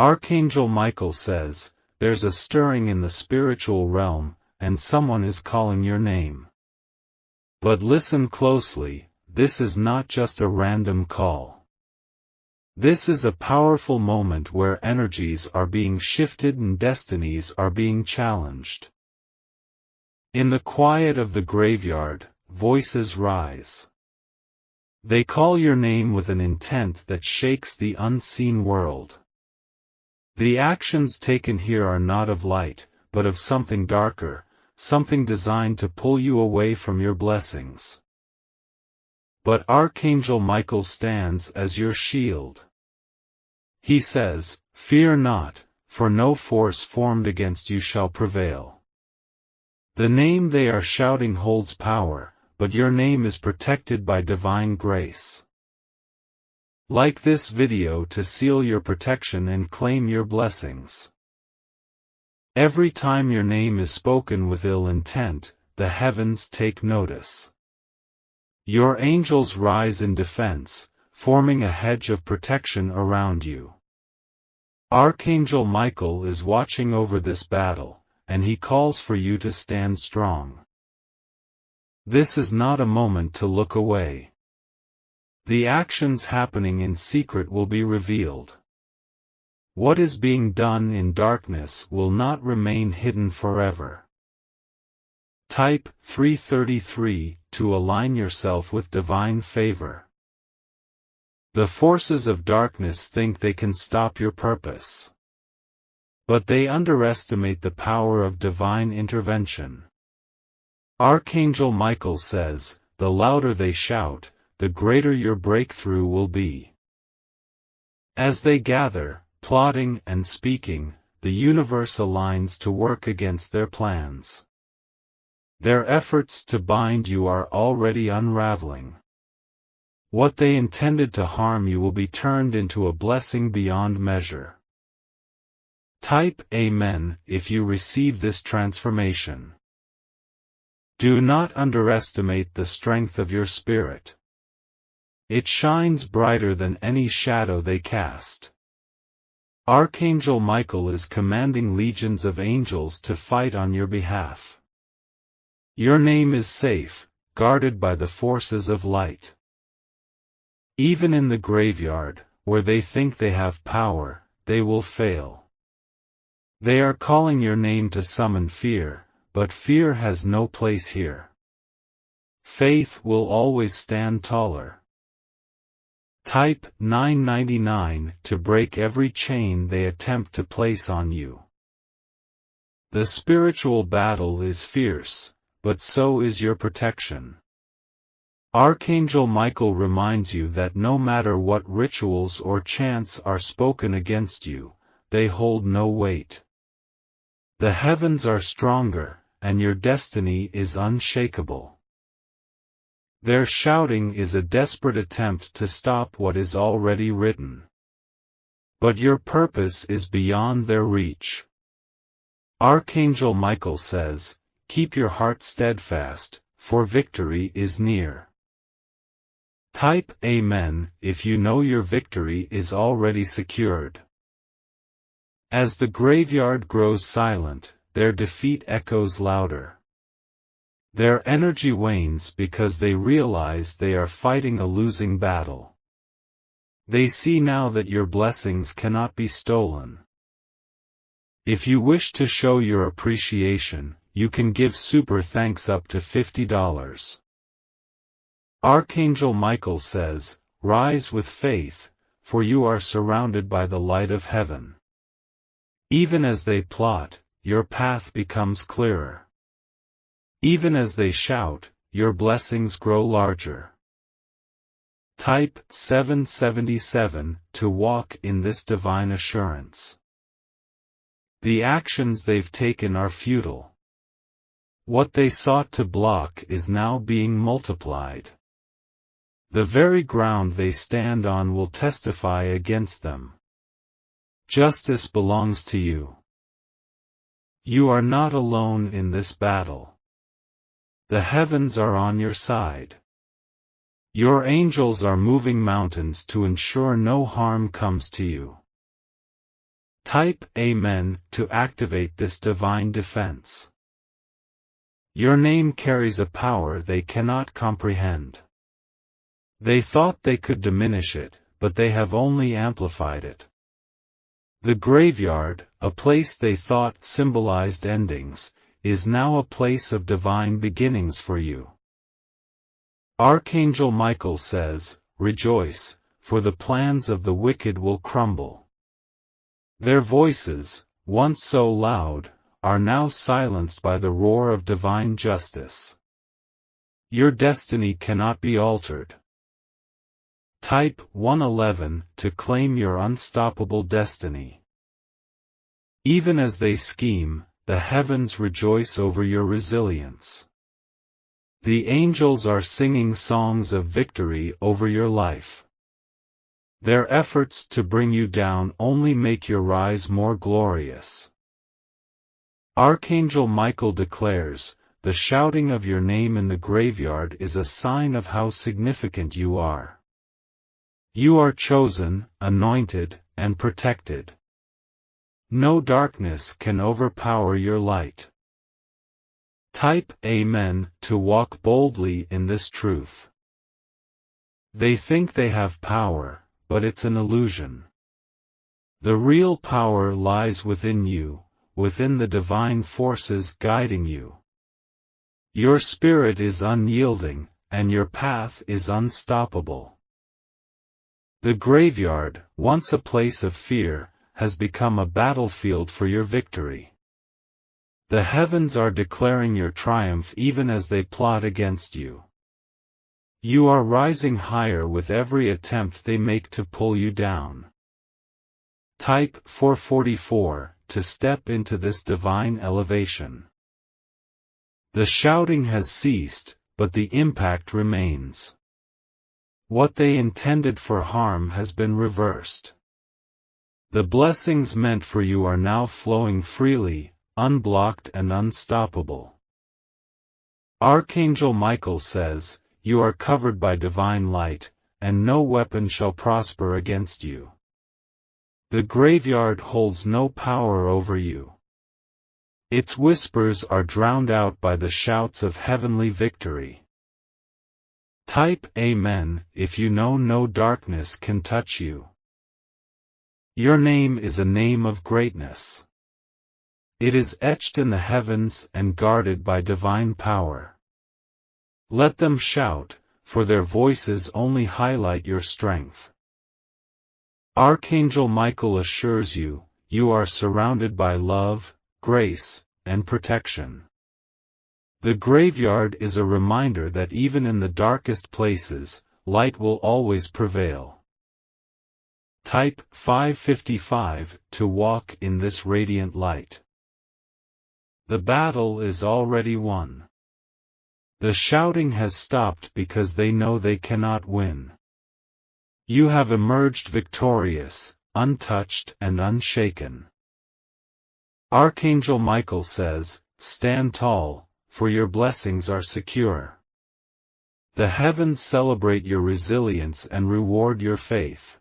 Archangel Michael says, there's a stirring in the spiritual realm, and someone is calling your name. But listen closely, this is not just a random call. This is a powerful moment where energies are being shifted and destinies are being challenged. In the quiet of the graveyard, voices rise. They call your name with an intent that shakes the unseen world. The actions taken here are not of light, but of something darker, something designed to pull you away from your blessings. But Archangel Michael stands as your shield. He says, "Fear not, for no force formed against you shall prevail." The name they are shouting holds power, but your name is protected by divine grace. Like this video to seal your protection and claim your blessings. Every time your name is spoken with ill intent, the heavens take notice. Your angels rise in defense, forming a hedge of protection around you. Archangel Michael is watching over this battle, and he calls for you to stand strong. This is not a moment to look away. The actions happening in secret will be revealed. What is being done in darkness will not remain hidden forever. Type 333 to align yourself with divine favor. The forces of darkness think they can stop your purpose. But they underestimate the power of divine intervention. Archangel Michael says, the louder they shout, the greater your breakthrough will be. As they gather, plotting and speaking, the universe aligns to work against their plans. Their efforts to bind you are already unraveling. What they intended to harm you will be turned into a blessing beyond measure. Type Amen if you receive this transformation. Do not underestimate the strength of your spirit. It shines brighter than any shadow they cast. Archangel Michael is commanding legions of angels to fight on your behalf. Your name is safe, guarded by the forces of light. Even in the graveyard, where they think they have power, they will fail. They are calling your name to summon fear, but fear has no place here. Faith will always stand taller. Type 999 to break every chain they attempt to place on you. The spiritual battle is fierce, but so is your protection. Archangel Michael reminds you that no matter what rituals or chants are spoken against you, they hold no weight. The heavens are stronger, and your destiny is unshakable. Their shouting is a desperate attempt to stop what is already written. But your purpose is beyond their reach. Archangel Michael says, keep your heart steadfast, for victory is near. Type Amen if you know your victory is already secured. As the graveyard grows silent, their defeat echoes louder. Their energy wanes because they realize they are fighting a losing battle. They see now that your blessings cannot be stolen. If you wish to show your appreciation, you can give super thanks up to $50. Archangel Michael says, rise with faith, for you are surrounded by the light of heaven. Even as they plot, your path becomes clearer. Even as they shout, your blessings grow larger. Type 777 to walk in this divine assurance. The actions they've taken are futile. What they sought to block is now being multiplied. The very ground they stand on will testify against them. Justice belongs to you. You are not alone in this battle. The heavens are on your side. Your angels are moving mountains to ensure no harm comes to you. Type Amen to activate this divine defense. Your name carries a power they cannot comprehend. They thought they could diminish it, but they have only amplified it. The graveyard, a place they thought symbolized endings, is now a place of divine beginnings for you. Archangel Michael says, "Rejoice, for the plans of the wicked will crumble." Their voices, once so loud, are now silenced by the roar of divine justice. Your destiny cannot be altered. Type 111 to claim your unstoppable destiny. Even as they scheme, the heavens rejoice over your resilience. The angels are singing songs of victory over your life. Their efforts to bring you down only make your rise more glorious. Archangel Michael declares, "The shouting of your name in the graveyard is a sign of how significant you are. You are chosen, anointed, and protected. No darkness can overpower your light." Type Amen to walk boldly in this truth. They think they have power, but it's an illusion. The real power lies within you, within the divine forces guiding you. Your spirit is unyielding, and your path is unstoppable. The graveyard, once a place of fear, has become a battlefield for your victory. The heavens are declaring your triumph even as they plot against you. You are rising higher with every attempt they make to pull you down. Type 444 to step into this divine elevation. The shouting has ceased, but the impact remains. What they intended for harm has been reversed. The blessings meant for you are now flowing freely, unblocked and unstoppable. Archangel Michael says, "You are covered by divine light, and no weapon shall prosper against you." The graveyard holds no power over you. Its whispers are drowned out by the shouts of heavenly victory. Type Amen if you know no darkness can touch you. Your name is a name of greatness. It is etched in the heavens and guarded by divine power. Let them shout, for their voices only highlight your strength. Archangel Michael assures you, you are surrounded by love, grace, and protection. The graveyard is a reminder that even in the darkest places, light will always prevail. Type 555 to walk in this radiant light. The battle is already won. The shouting has stopped because they know they cannot win. You have emerged victorious, untouched and unshaken. Archangel Michael says, "Stand tall, for your blessings are secure." The heavens celebrate your resilience and reward your faith.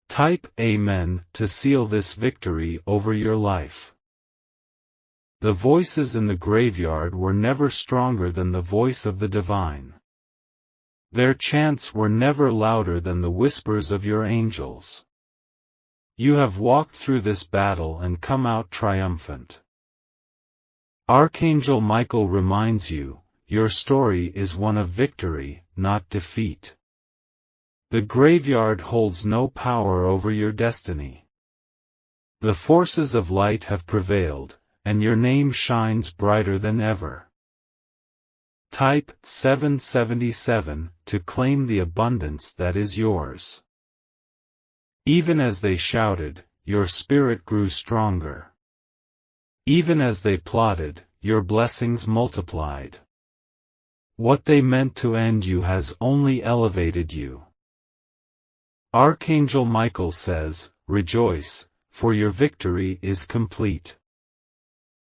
Type Amen to seal this victory over your life. The voices in the graveyard were never stronger than the voice of the divine. Their chants were never louder than the whispers of your angels. You have walked through this battle and come out triumphant. Archangel Michael reminds you, your story is one of victory, not defeat. The graveyard holds no power over your destiny. The forces of light have prevailed, and your name shines brighter than ever. Type 777 to claim the abundance that is yours. Even as they shouted, your spirit grew stronger. Even as they plotted, your blessings multiplied. What they meant to end you has only elevated you. Archangel Michael says, "Rejoice, for your victory is complete."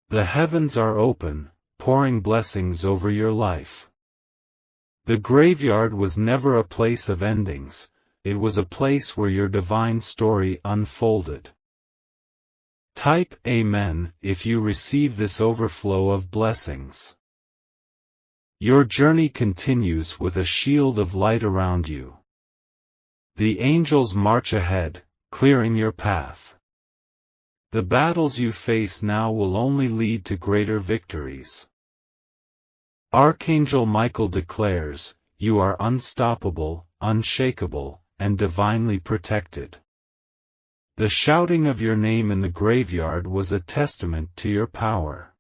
The heavens are open, pouring blessings over your life. The graveyard was never a place of endings, it was a place where your divine story unfolded. Type Amen if you receive this overflow of blessings. Your journey continues with a shield of light around you. The angels march ahead, clearing your path. The battles you face now will only lead to greater victories. Archangel Michael declares, you are unstoppable, unshakable, and divinely protected. The shouting of your name in the graveyard was a testament to your power.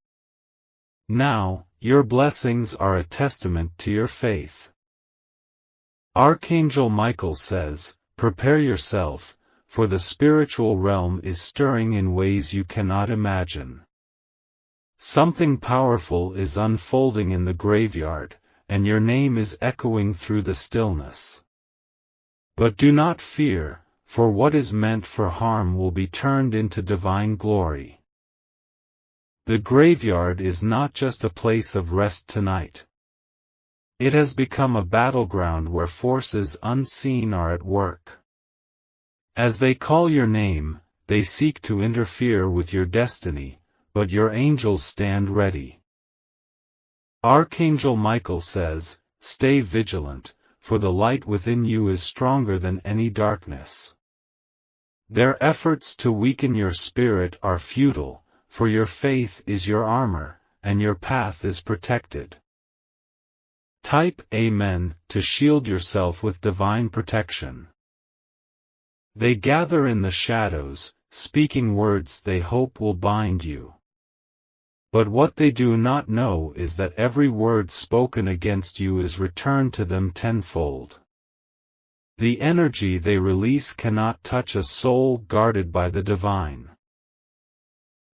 Now, your blessings are a testament to your faith. Archangel Michael says, prepare yourself, for the spiritual realm is stirring in ways you cannot imagine. Something powerful is unfolding in the graveyard, and your name is echoing through the stillness. But do not fear, for what is meant for harm will be turned into divine glory. The graveyard is not just a place of rest tonight. It has become a battleground where forces unseen are at work. As they call your name, they seek to interfere with your destiny, but your angels stand ready. Archangel Michael says, stay vigilant, for the light within you is stronger than any darkness. Their efforts to weaken your spirit are futile, for your faith is your armor, and your path is protected. Type Amen to shield yourself with divine protection. They gather in the shadows, speaking words they hope will bind you. But what they do not know is that every word spoken against you is returned to them tenfold. The energy they release cannot touch a soul guarded by the divine.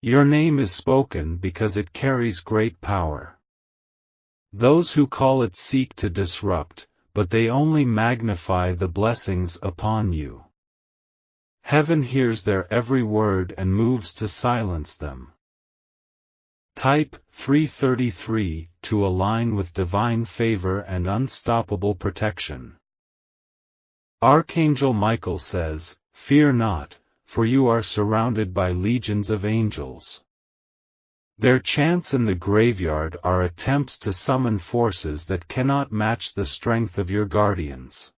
Your name is spoken because it carries great power. Those who call it seek to disrupt, but they only magnify the blessings upon you. Heaven hears their every word and moves to silence them. Type 333 to align with divine favor and unstoppable protection. Archangel Michael says, fear not, for you are surrounded by legions of angels. Their chants in the graveyard are attempts to summon forces that cannot match the strength of your guardians.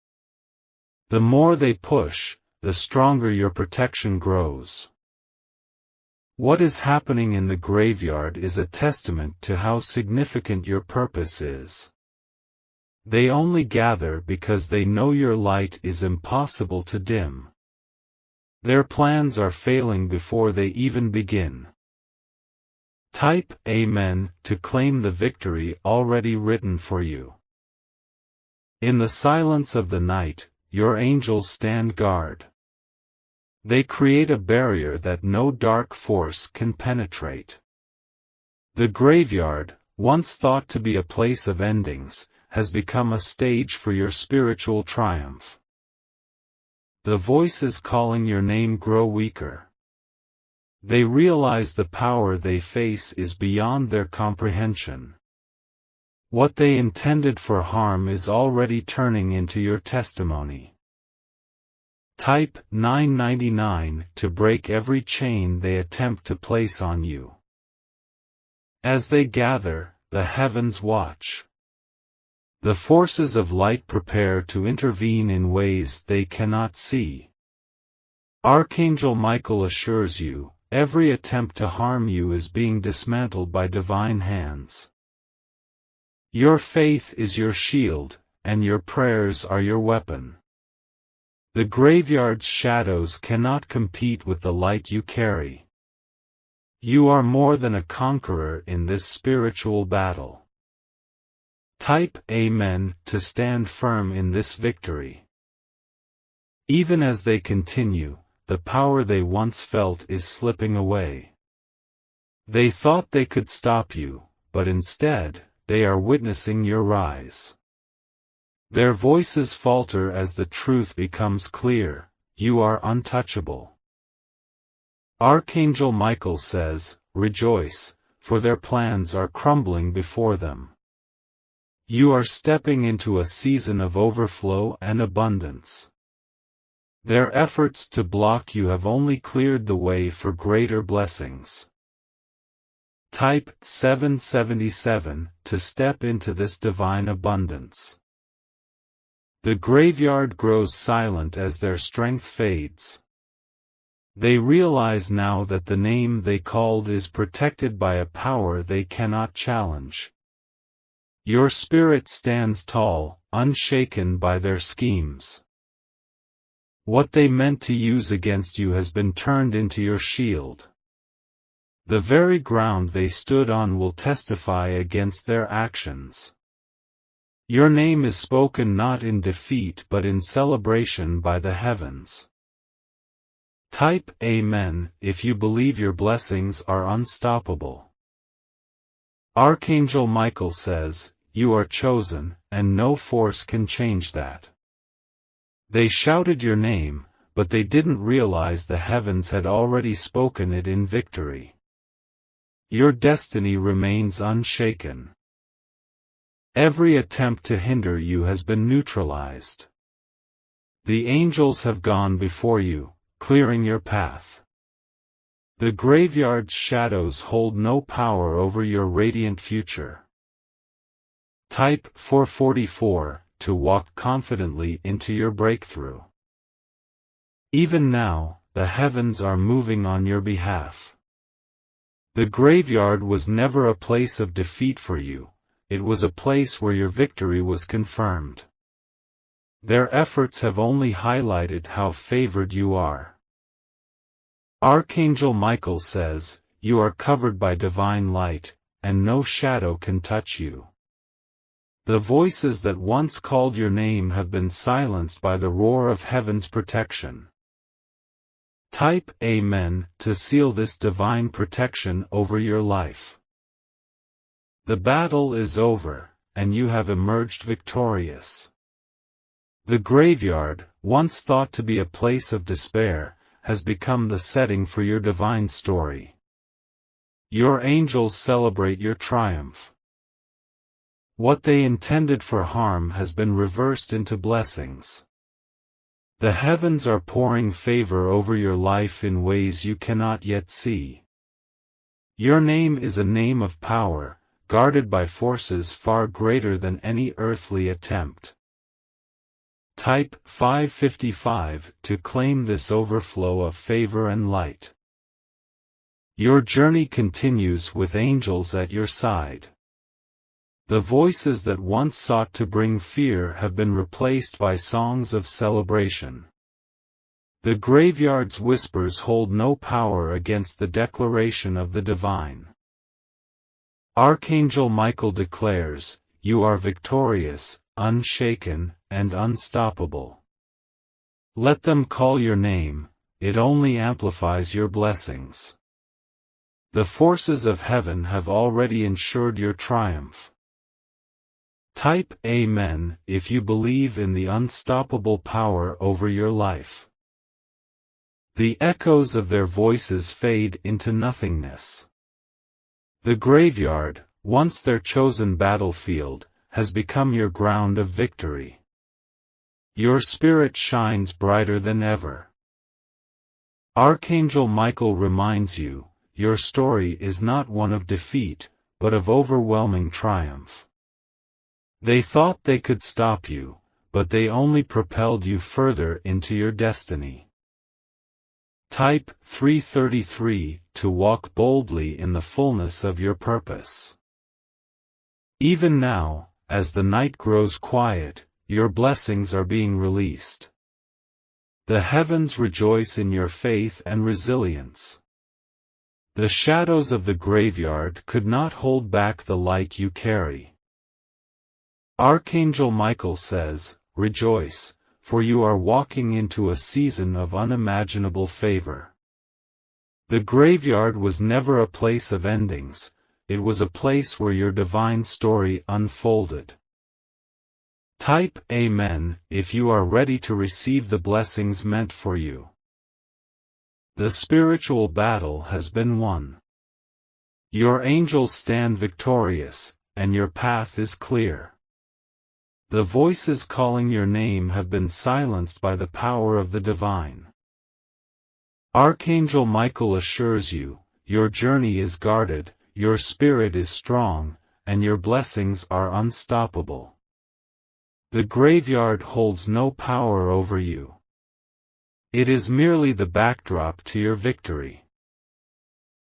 The more they push, the stronger your protection grows. What is happening in the graveyard is a testament to how significant your purpose is. They only gather because they know your light is impossible to dim. Their plans are failing before they even begin. Type Amen to claim the victory already written for you. In the silence of the night, your angels stand guard. They create a barrier that no dark force can penetrate. The graveyard, once thought to be a place of endings, has become a stage for your spiritual triumph. The voices calling your name grow weaker. They realize the power they face is beyond their comprehension. What they intended for harm is already turning into your testimony. Type 999 to break every chain they attempt to place on you. As they gather, the heavens watch. The forces of light prepare to intervene in ways they cannot see. Archangel Michael assures you, every attempt to harm you is being dismantled by divine hands. Your faith is your shield, and your prayers are your weapon. The graveyard's shadows cannot compete with the light you carry. You are more than a conqueror in this spiritual battle. Type Amen to stand firm in this victory. Even as they continue, the power they once felt is slipping away. They thought they could stop you, but instead, they are witnessing your rise. Their voices falter as the truth becomes clear, you are untouchable. Archangel Michael says, rejoice, for their plans are crumbling before them. You are stepping into a season of overflow and abundance. Their efforts to block you have only cleared the way for greater blessings. Type 777 to step into this divine abundance. The graveyard grows silent as their strength fades. They realize now that the name they called is protected by a power they cannot challenge. Your spirit stands tall, unshaken by their schemes. What they meant to use against you has been turned into your shield. The very ground they stood on will testify against their actions. Your name is spoken not in defeat but in celebration by the heavens. Type Amen if you believe your blessings are unstoppable. Archangel Michael says, "You are chosen, and no force can change that." They shouted your name, but they didn't realize the heavens had already spoken it in victory. Your destiny remains unshaken. Every attempt to hinder you has been neutralized. The angels have gone before you, clearing your path. The graveyard's shadows hold no power over your radiant future. Type 444 to walk confidently into your breakthrough. Even now, the heavens are moving on your behalf. The graveyard was never a place of defeat for you, it was a place where your victory was confirmed. Their efforts have only highlighted how favored you are. Archangel Michael says, "You are covered by divine light, and no shadow can touch you." The voices that once called your name have been silenced by the roar of heaven's protection. Type Amen to seal this divine protection over your life. The battle is over, and you have emerged victorious. The graveyard, once thought to be a place of despair, has become the setting for your divine story. Your angels celebrate your triumph. What they intended for harm has been reversed into blessings. The heavens are pouring favor over your life in ways you cannot yet see. Your name is a name of power, guarded by forces far greater than any earthly attempt. Type 555 to claim this overflow of favor and light. Your journey continues with angels at your side. The voices that once sought to bring fear have been replaced by songs of celebration. The graveyard's whispers hold no power against the declaration of the divine. Archangel Michael declares, "You are victorious, unshaken, and unstoppable." Let them call your name, it only amplifies your blessings. The forces of heaven have already ensured your triumph. Type Amen if you believe in the unstoppable power over your life. The echoes of their voices fade into nothingness. The graveyard, once their chosen battlefield, has become your ground of victory. Your spirit shines brighter than ever. Archangel Michael reminds you, your story is not one of defeat, but of overwhelming triumph. They thought they could stop you, but they only propelled you further into your destiny. Type 333 to walk boldly in the fullness of your purpose. Even now, as the night grows quiet, your blessings are being released. The heavens rejoice in your faith and resilience. The shadows of the graveyard could not hold back the light you carry. Archangel Michael says, "Rejoice, for you are walking into a season of unimaginable favor." The graveyard was never a place of endings, it was a place where your divine story unfolded. Type Amen if you are ready to receive the blessings meant for you. The spiritual battle has been won. Your angels stand victorious, and your path is clear. The voices calling your name have been silenced by the power of the divine. Archangel Michael assures you, your journey is guarded, your spirit is strong, and your blessings are unstoppable. The graveyard holds no power over you. It is merely the backdrop to your victory.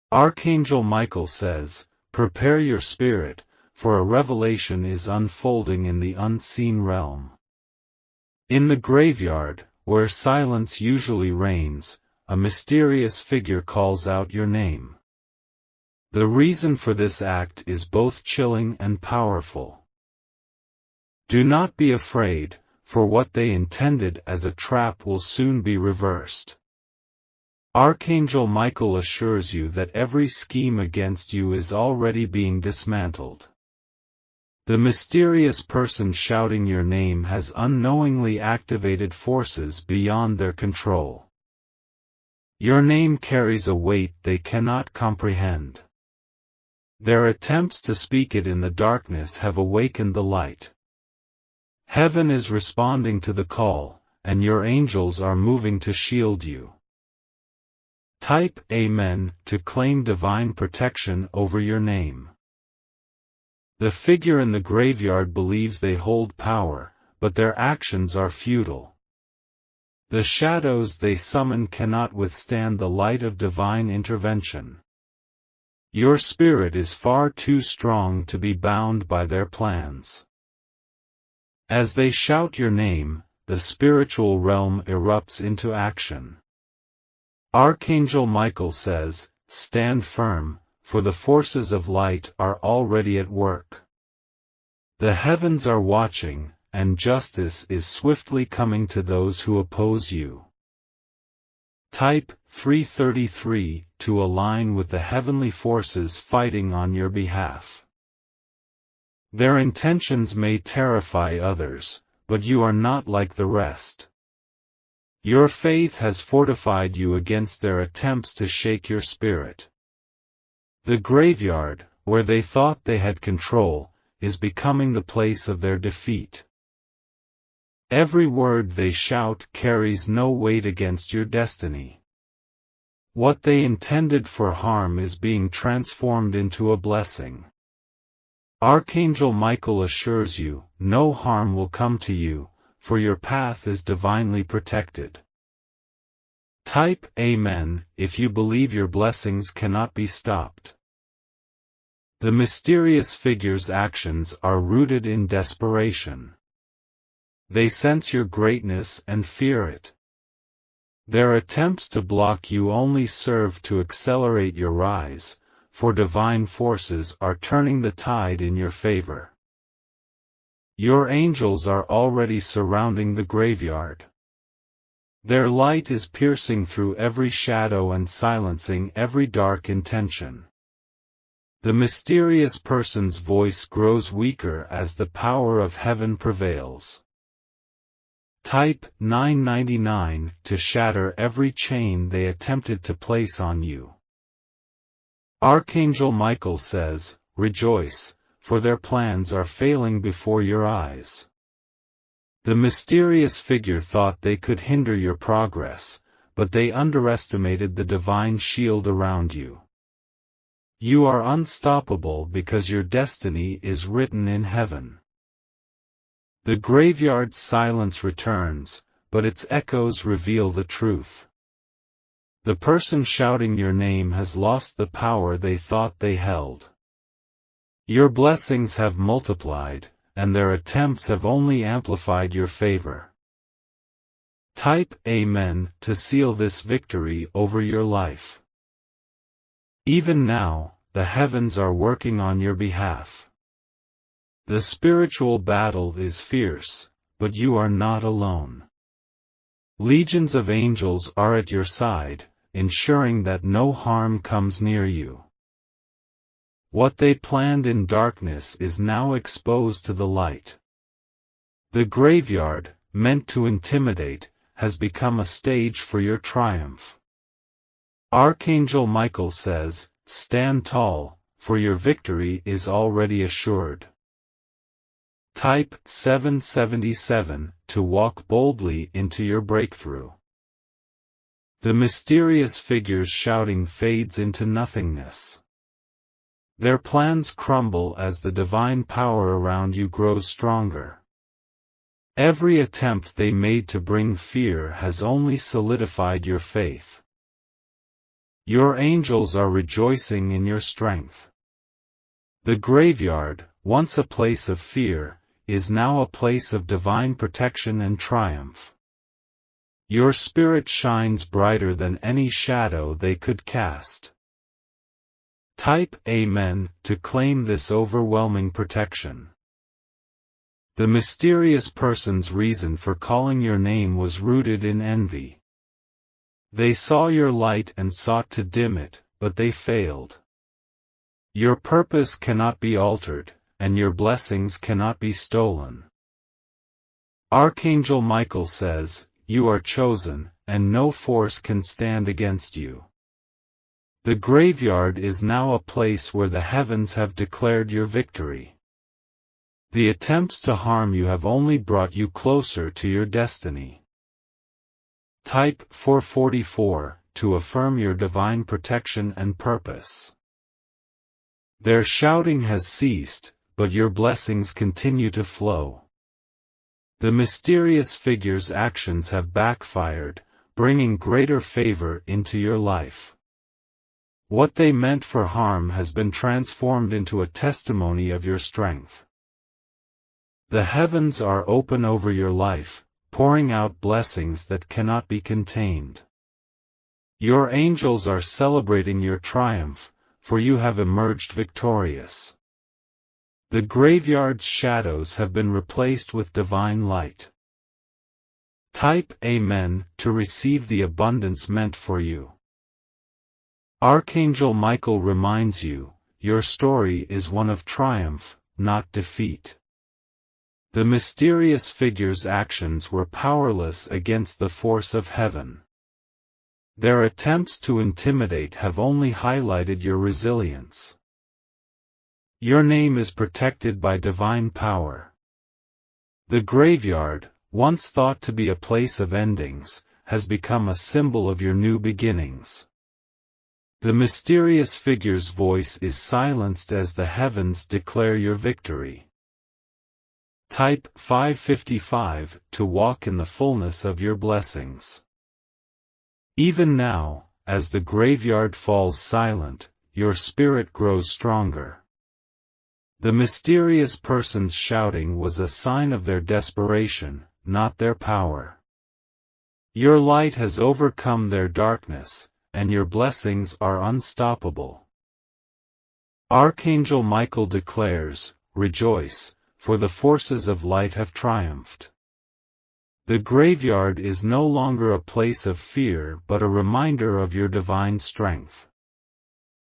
Archangel Michael says, prepare your spirit, for a revelation is unfolding in the unseen realm. In the graveyard, where silence usually reigns, a mysterious figure calls out your name. The reason for this act is both chilling and powerful. Do not be afraid, for what they intended as a trap will soon be reversed. Archangel Michael assures you that every scheme against you is already being dismantled. The mysterious person shouting your name has unknowingly activated forces beyond their control. Your name carries a weight they cannot comprehend. Their attempts to speak it in the darkness have awakened the light. Heaven is responding to the call, and your angels are moving to shield you. Type Amen to claim divine protection over your name. The figure in the graveyard believes they hold power, but their actions are futile. The shadows they summon cannot withstand the light of divine intervention. Your spirit is far too strong to be bound by their plans. As they shout your name, the spiritual realm erupts into action. Archangel Michael says, stand firm, for the forces of light are already at work. The heavens are watching, and justice is swiftly coming to those who oppose you. Type 333 to align with the heavenly forces fighting on your behalf. Their intentions may terrify others, but you are not like the rest. Your faith has fortified you against their attempts to shake your spirit. The graveyard, where they thought they had control, is becoming the place of their defeat. Every word they shout carries no weight against your destiny. What they intended for harm is being transformed into a blessing. Archangel Michael assures you, no harm will come to you, for your path is divinely protected. Type Amen if you believe your blessings cannot be stopped. The mysterious figure's actions are rooted in desperation. They sense your greatness and fear it. Their attempts to block you only serve to accelerate your rise, for divine forces are turning the tide in your favor. Your angels are already surrounding the graveyard. Their light is piercing through every shadow and silencing every dark intention. The mysterious person's voice grows weaker as the power of heaven prevails. Type 999 to shatter every chain they attempted to place on you. Archangel Michael says, rejoice, for their plans are failing before your eyes. The mysterious figure thought they could hinder your progress, but they underestimated the divine shield around you. You are unstoppable because your destiny is written in heaven. The graveyard's silence returns, but its echoes reveal the truth. The person shouting your name has lost the power they thought they held. Your blessings have multiplied, and their attempts have only amplified your favor. Type Amen to seal this victory over your life. Even now, the heavens are working on your behalf. The spiritual battle is fierce, but you are not alone. Legions of angels are at your side, ensuring that no harm comes near you. What they planned in darkness is now exposed to the light. The graveyard, meant to intimidate, has become a stage for your triumph. Archangel Michael says, stand tall, for your victory is already assured. Type 777 to walk boldly into your breakthrough. The mysterious figures shouting fades into nothingness. Their plans crumble as the divine power around you grows stronger. Every attempt they made to bring fear has only solidified your faith. Your angels are rejoicing in your strength. The graveyard, once a place of fear, is now a place of divine protection and triumph. Your spirit shines brighter than any shadow they could cast. Type Amen to claim this overwhelming protection. The mysterious person's reason for calling your name was rooted in envy. They saw your light and sought to dim it, but they failed. Your purpose cannot be altered, and your blessings cannot be stolen. Archangel Michael says, "You are chosen, and no force can stand against you." The graveyard is now a place where the heavens have declared your victory. The attempts to harm you have only brought you closer to your destiny. Type 444 to affirm your divine protection and purpose. Their shouting has ceased, but your blessings continue to flow. The mysterious figures' actions have backfired, bringing greater favor into your life. What they meant for harm has been transformed into a testimony of your strength. The heavens are open over your life, pouring out blessings that cannot be contained. Your angels are celebrating your triumph, for you have emerged victorious. The graveyard's shadows have been replaced with divine light. Type Amen to receive the abundance meant for you. Archangel Michael reminds you, your story is one of triumph, not defeat. The mysterious figures' actions were powerless against the force of heaven. Their attempts to intimidate have only highlighted your resilience. Your name is protected by divine power. The graveyard, once thought to be a place of endings, has become a symbol of your new beginnings. The mysterious figure's voice is silenced as the heavens declare your victory. Type 555 to walk in the fullness of your blessings. Even now, as the graveyard falls silent, your spirit grows stronger. The mysterious person's shouting was a sign of their desperation, not their power. Your light has overcome their darkness, and your blessings are unstoppable. Archangel Michael declares, "Rejoice, for the forces of light have triumphed." The graveyard is no longer a place of fear but a reminder of your divine strength.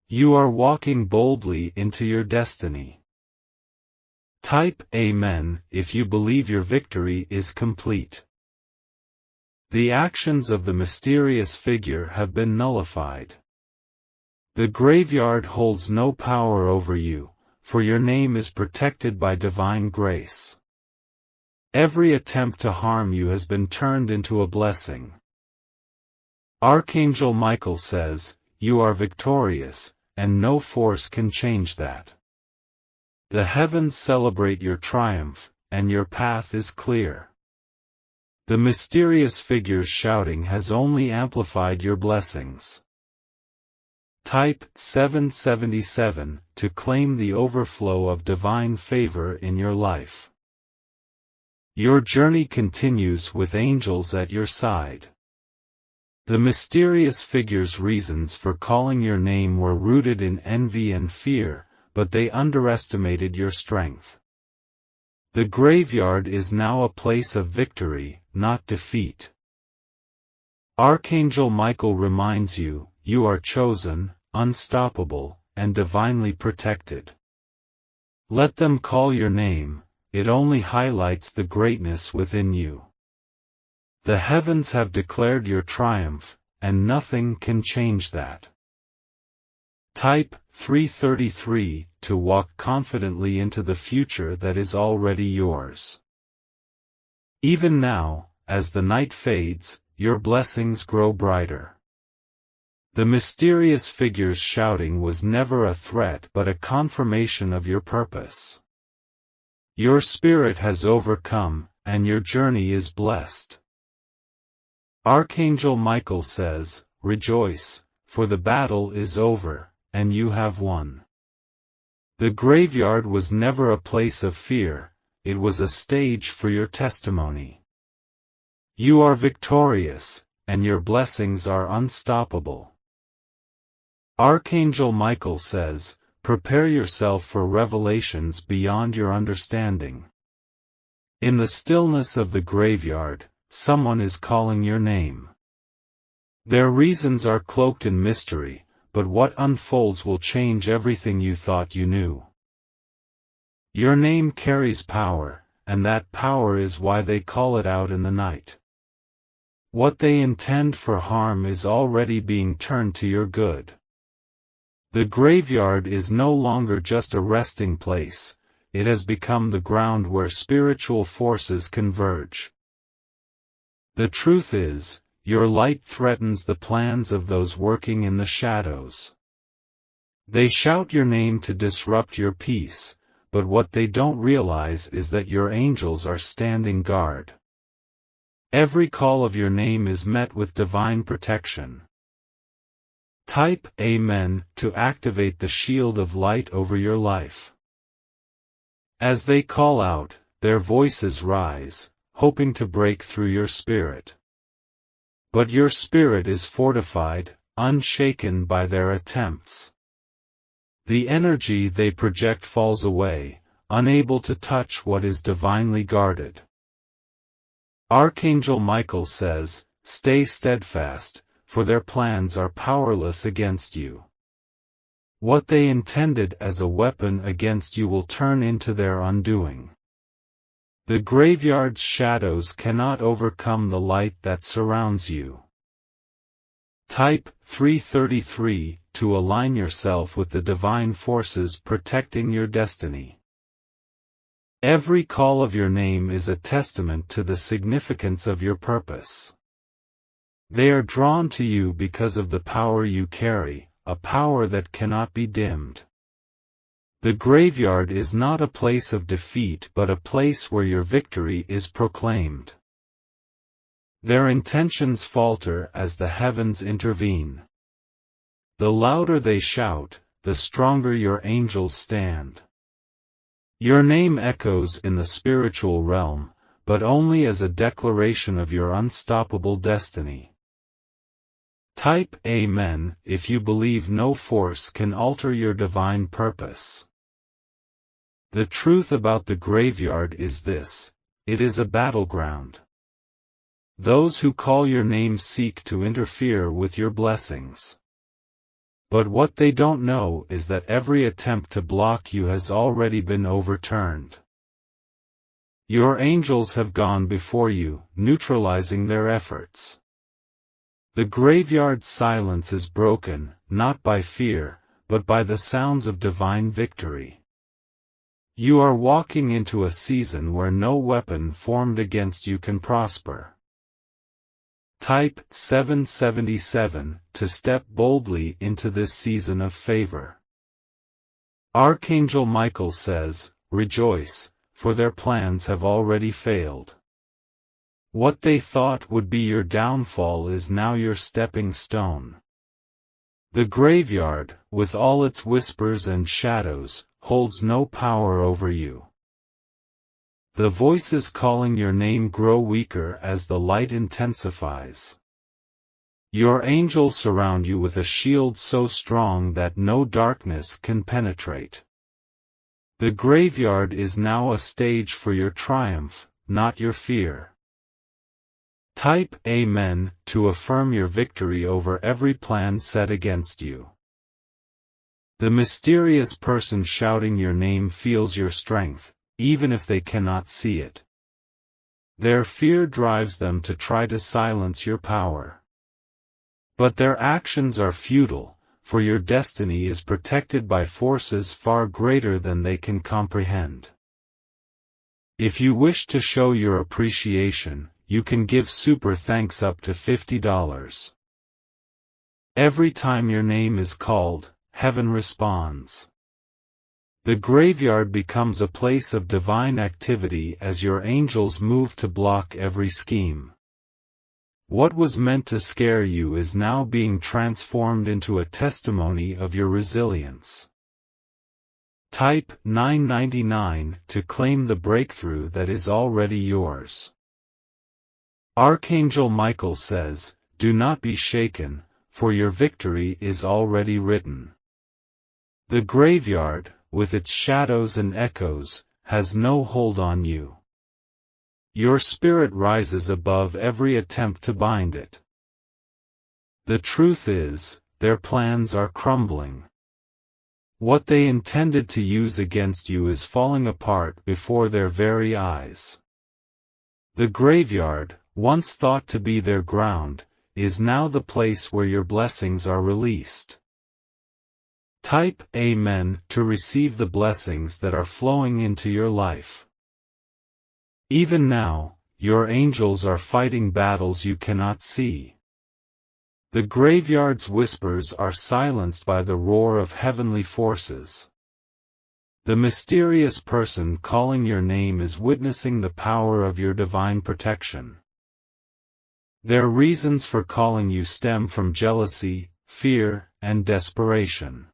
You are walking boldly into your destiny. Type Amen if you believe your victory is complete. The actions of the mysterious figure have been nullified. The graveyard holds no power over you, for your name is protected by divine grace. Every attempt to harm you has been turned into a blessing. Archangel Michael says, "You are victorious, and no force can change that." The heavens celebrate your triumph, and your path is clear. The mysterious figure's shouting has only amplified your blessings. Type 777 to claim the overflow of divine favor in your life. Your journey continues with angels at your side. The mysterious figure's reasons for calling your name were rooted in envy and fear, but they underestimated your strength. The graveyard is now a place of victory, not defeat. Archangel Michael reminds you, you are chosen, unstoppable, and divinely protected. Let them call your name, it only highlights the greatness within you. The heavens have declared your triumph, and nothing can change that. Type 333 to walk confidently into the future that is already yours. Even now, as the night fades, your blessings grow brighter. The mysterious figure's shouting was never a threat but a confirmation of your purpose. Your spirit has overcome, and your journey is blessed. Archangel Michael says, "Rejoice, for the battle is over, and you have won." The graveyard was never a place of fear, it was a stage for your testimony. You are victorious, and your blessings are unstoppable. Archangel Michael says, "Prepare yourself for revelations beyond your understanding." In the stillness of the graveyard, someone is calling your name. Their reasons are cloaked in mystery, but what unfolds will change everything you thought you knew. Your name carries power, and that power is why they call it out in the night. What they intend for harm is already being turned to your good. The graveyard is no longer just a resting place, it has become the ground where spiritual forces converge. The truth is, your light threatens the plans of those working in the shadows. They shout your name to disrupt your peace, but what they don't realize is that your angels are standing guard. Every call of your name is met with divine protection. Type Amen to activate the shield of light over your life. As they call out, their voices rise, hoping to break through your spirit. But your spirit is fortified, unshaken by their attempts. The energy they project falls away, unable to touch what is divinely guarded. Archangel Michael says, "Stay steadfast, for their plans are powerless against you. What they intended as a weapon against you will turn into their undoing." The graveyard's shadows cannot overcome the light that surrounds you. Type 333 to align yourself with the divine forces protecting your destiny. Every call of your name is a testament to the significance of your purpose. They are drawn to you because of the power you carry, a power that cannot be dimmed. The graveyard is not a place of defeat but a place where your victory is proclaimed. Their intentions falter as the heavens intervene. The louder they shout, the stronger your angels stand. Your name echoes in the spiritual realm, but only as a declaration of your unstoppable destiny. Type Amen if you believe no force can alter your divine purpose. The truth about the graveyard is this: it is a battleground. Those who call your name seek to interfere with your blessings. But what they don't know is that every attempt to block you has already been overturned. Your angels have gone before you, neutralizing their efforts. The graveyard's silence is broken, not by fear, but by the sounds of divine victory. You are walking into a season where no weapon formed against you can prosper. Type 777 to step boldly into this season of favor. Archangel Michael says, "Rejoice, for their plans have already failed. What they thought would be your downfall is now your stepping stone." The graveyard, with all its whispers and shadows, holds no power over you. The voices calling your name grow weaker as the light intensifies. Your angels surround you with a shield so strong that no darkness can penetrate. The graveyard is now a stage for your triumph, not your fear. Type Amen to affirm your victory over every plan set against you. The mysterious person shouting your name feels your strength, even if they cannot see it. Their fear drives them to try to silence your power. But their actions are futile, for your destiny is protected by forces far greater than they can comprehend. If you wish to show your appreciation, you can give super thanks up to $50. Every time your name is called, heaven responds. The graveyard becomes a place of divine activity as your angels move to block every scheme. What was meant to scare you is now being transformed into a testimony of your resilience. Type $9.99 to claim the breakthrough that is already yours. Archangel Michael says, "Do not be shaken, for your victory is already written." The graveyard, with its shadows and echoes, has no hold on you. Your spirit rises above every attempt to bind it. The truth is, their plans are crumbling. What they intended to use against you is falling apart before their very eyes. The graveyard, once thought to be their ground, is now the place where your blessings are released. Type Amen to receive the blessings that are flowing into your life. Even now, your angels are fighting battles you cannot see. The graveyard's whispers are silenced by the roar of heavenly forces. The mysterious person calling your name is witnessing the power of your divine protection. Their reasons for calling you stem from jealousy, fear, and desperation.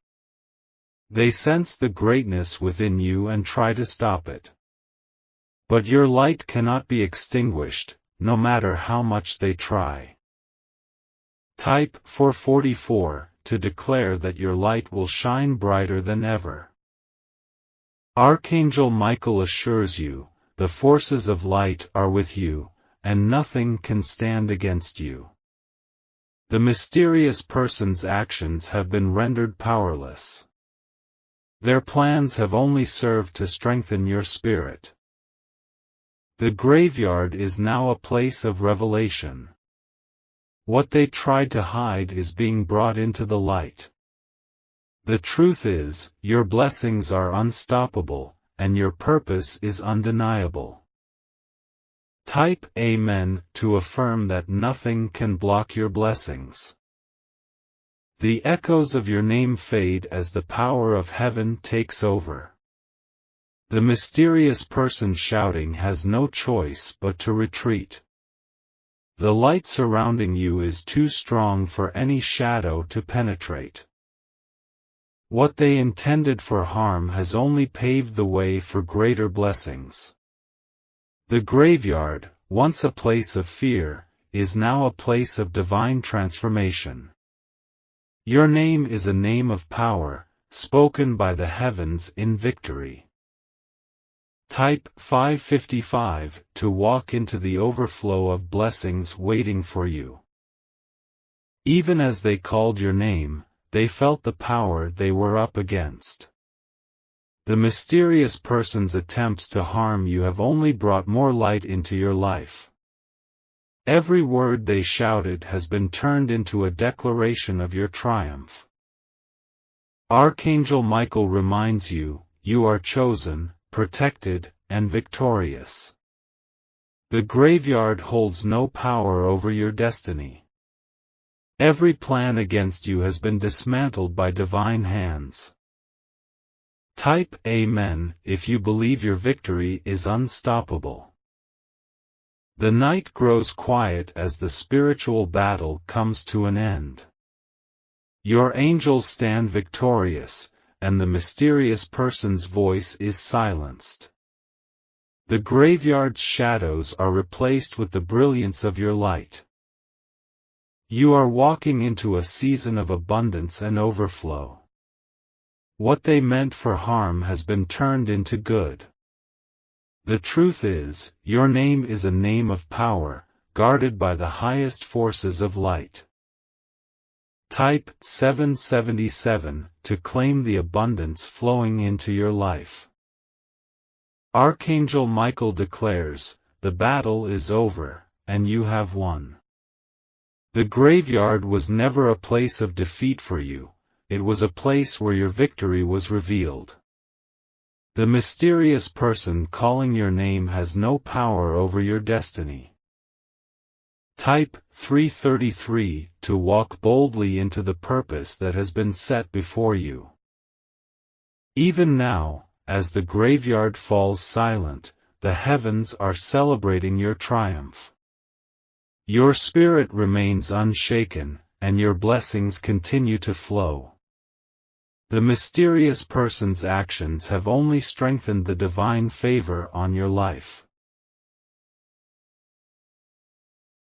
They sense the greatness within you and try to stop it. But your light cannot be extinguished, no matter how much they try. Type 444 to declare that your light will shine brighter than ever. Archangel Michael assures you, the forces of light are with you, and nothing can stand against you. The mysterious person's actions have been rendered powerless. Their plans have only served to strengthen your spirit. The graveyard is now a place of revelation. What they tried to hide is being brought into the light. The truth is, your blessings are unstoppable, and your purpose is undeniable. Type Amen to affirm that nothing can block your blessings. The echoes of your name fade as the power of heaven takes over. The mysterious person shouting has no choice but to retreat. The light surrounding you is too strong for any shadow to penetrate. What they intended for harm has only paved the way for greater blessings. The graveyard, once a place of fear, is now a place of divine transformation. Your name is a name of power, spoken by the heavens in victory. Type 555 to walk into the overflow of blessings waiting for you. Even as they called your name, they felt the power they were up against. The mysterious person's attempts to harm you have only brought more light into your life. Every word they shouted has been turned into a declaration of your triumph. Archangel Michael reminds you, you are chosen, protected, and victorious. The graveyard holds no power over your destiny. Every plan against you has been dismantled by divine hands. Type Amen if you believe your victory is unstoppable. The night grows quiet as the spiritual battle comes to an end. Your angels stand victorious, and the mysterious person's voice is silenced. The graveyard's shadows are replaced with the brilliance of your light. You are walking into a season of abundance and overflow. What they meant for harm has been turned into good. The truth is, your name is a name of power, guarded by the highest forces of light. Type 777 to claim the abundance flowing into your life. Archangel Michael declares, the battle is over, and you have won. The graveyard was never a place of defeat for you, it was a place where your victory was revealed. The mysterious person calling your name has no power over your destiny. Type 333 to walk boldly into the purpose that has been set before you. Even now, as the graveyard falls silent, the heavens are celebrating your triumph. Your spirit remains unshaken, and your blessings continue to flow. The mysterious person's actions have only strengthened the divine favor on your life.